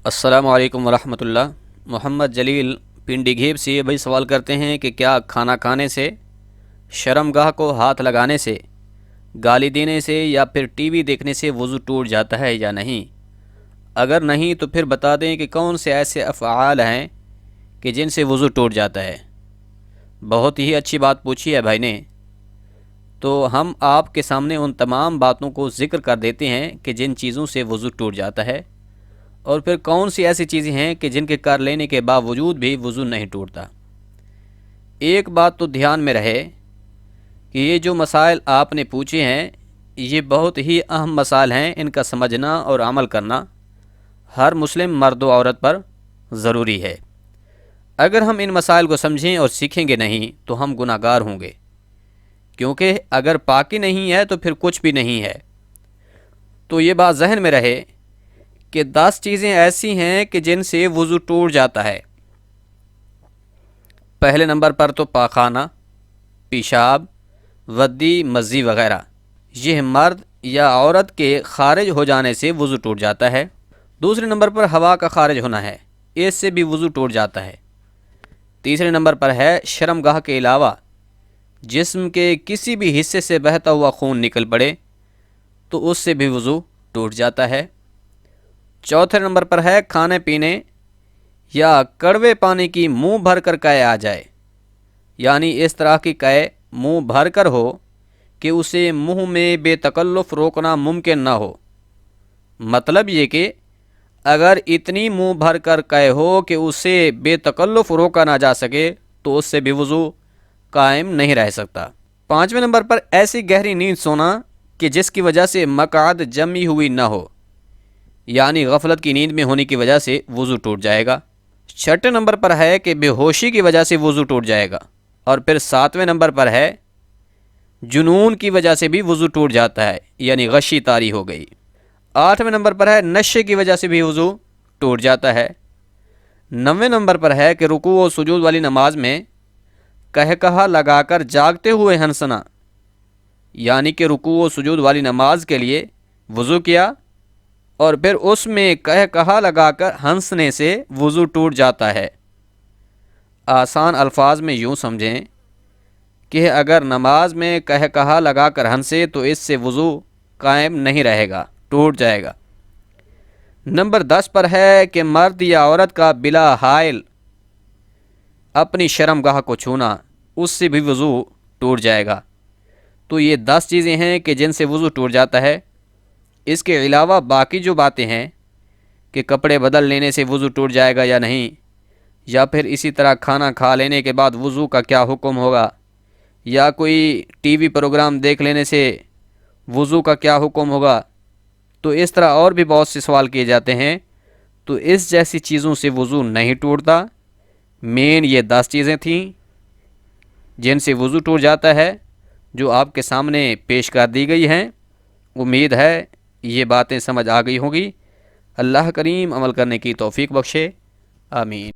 السلام علیکم ورحمۃ اللہ۔ محمد جلیل پنڈی گھیب سے یہ بھائی سوال کرتے ہیں کہ کیا کھانا کھانے سے، شرم گاہ کو ہاتھ لگانے سے، گالی دینے سے یا پھر ٹی وی دیکھنے سے وضو ٹوٹ جاتا ہے یا نہیں؟ اگر نہیں تو پھر بتا دیں کہ کون سے ایسے افعال ہیں کہ جن سے وضو ٹوٹ جاتا ہے۔ بہت ہی اچھی بات پوچھی ہے بھائی نے۔ تو ہم آپ کے سامنے ان تمام باتوں کو ذکر کر دیتے ہیں کہ جن چیزوں سے وضو ٹوٹ جاتا ہے، اور پھر کون سی ایسی چیزیں ہیں کہ جن کے کر لینے کے باوجود بھی وضو نہیں ٹوٹتا۔ ایک بات تو دھیان میں رہے کہ یہ جو مسائل آپ نے پوچھے ہیں یہ بہت ہی اہم مسائل ہیں، ان کا سمجھنا اور عمل کرنا ہر مسلم مرد و عورت پر ضروری ہے۔ اگر ہم ان مسائل کو سمجھیں اور سیکھیں گے نہیں تو ہم گناہ گار ہوں گے، کیونکہ اگر پاکی نہیں ہے تو پھر کچھ بھی نہیں ہے۔ تو یہ بات ذہن میں رہے کہ 10 چیزیں ایسی ہیں کہ جن سے وضو ٹوٹ جاتا ہے۔ پہلے نمبر پر تو پاخانہ، پیشاب، ودی، مزی وغیرہ، یہ مرد یا عورت کے خارج ہو جانے سے وضو ٹوٹ جاتا ہے۔ دوسرے نمبر پر ہوا کا خارج ہونا ہے، اس سے بھی وضو ٹوٹ جاتا ہے۔ تیسرے نمبر پر ہے شرم گاہ کے علاوہ جسم کے کسی بھی حصے سے بہتا ہوا خون نکل پڑے تو اس سے بھی وضو ٹوٹ جاتا ہے۔ چوتھے نمبر پر ہے کھانے پینے یا کڑوے پانی کی منہ بھر کر قے آ جائے، یعنی اس طرح کی قے منہ بھر کر ہو کہ اسے منہ میں بے تکلف روکنا ممکن نہ ہو۔ مطلب یہ کہ اگر اتنی منہ بھر کر قے ہو کہ اسے بے تکلف روکا نہ جا سکے تو اس سے بھی وضو قائم نہیں رہ سکتا۔ پانچویں نمبر پر ایسی گہری نیند سونا کہ جس کی وجہ سے مقعد جمی ہوئی نہ ہو، یعنی غفلت کی نیند میں ہونے کی وجہ سے وضو ٹوٹ جائے گا۔ چھٹے نمبر پر ہے کہ بے ہوشی کی وجہ سے وضو ٹوٹ جائے گا، اور پھر ساتویں نمبر پر ہے جنون کی وجہ سے بھی وضو ٹوٹ جاتا ہے، یعنی غشی طاری ہو گئی۔ آٹھویں نمبر پر ہے نشے کی وجہ سے بھی وضو ٹوٹ جاتا ہے۔ نویں نمبر پر ہے کہ رکوع و سجود والی نماز میں کہا لگا کر جاگتے ہوئے ہنسنا، یعنی کہ رکوع و سجود والی نماز کے لیے وضو کیا اور پھر اس میں کہا لگا کر ہنسنے سے وضو ٹوٹ جاتا ہے۔ آسان الفاظ میں یوں سمجھیں کہ اگر نماز میں کہا لگا کر ہنسے تو اس سے وضو قائم نہیں رہے گا، ٹوٹ جائے گا۔ نمبر 10 پر ہے کہ مرد یا عورت کا بلا حائل اپنی شرم گاہ کو چھونا، اس سے بھی وضو ٹوٹ جائے گا۔ تو یہ 10 چیزیں ہیں کہ جن سے وضو ٹوٹ جاتا ہے۔ اس کے علاوہ باقی جو باتیں ہیں کہ کپڑے بدل لینے سے وضو ٹوٹ جائے گا یا نہیں، یا پھر اسی طرح کھانا کھا لینے کے بعد وضو کا کیا حکم ہوگا، یا کوئی ٹی وی پروگرام دیکھ لینے سے وضو کا کیا حکم ہوگا، تو اس طرح اور بھی بہت سے سوال کیے جاتے ہیں۔ تو اس جیسی چیزوں سے وضو نہیں ٹوٹتا۔ مین یہ 10 چیزیں تھیں جن سے وضو ٹوٹ جاتا ہے، جو آپ کے سامنے پیش کر دی گئی ہیں۔ امید ہے یہ باتیں سمجھ آ گئی ہوں گی۔ اللہ کریم عمل کرنے کی توفیق بخشے، آمین۔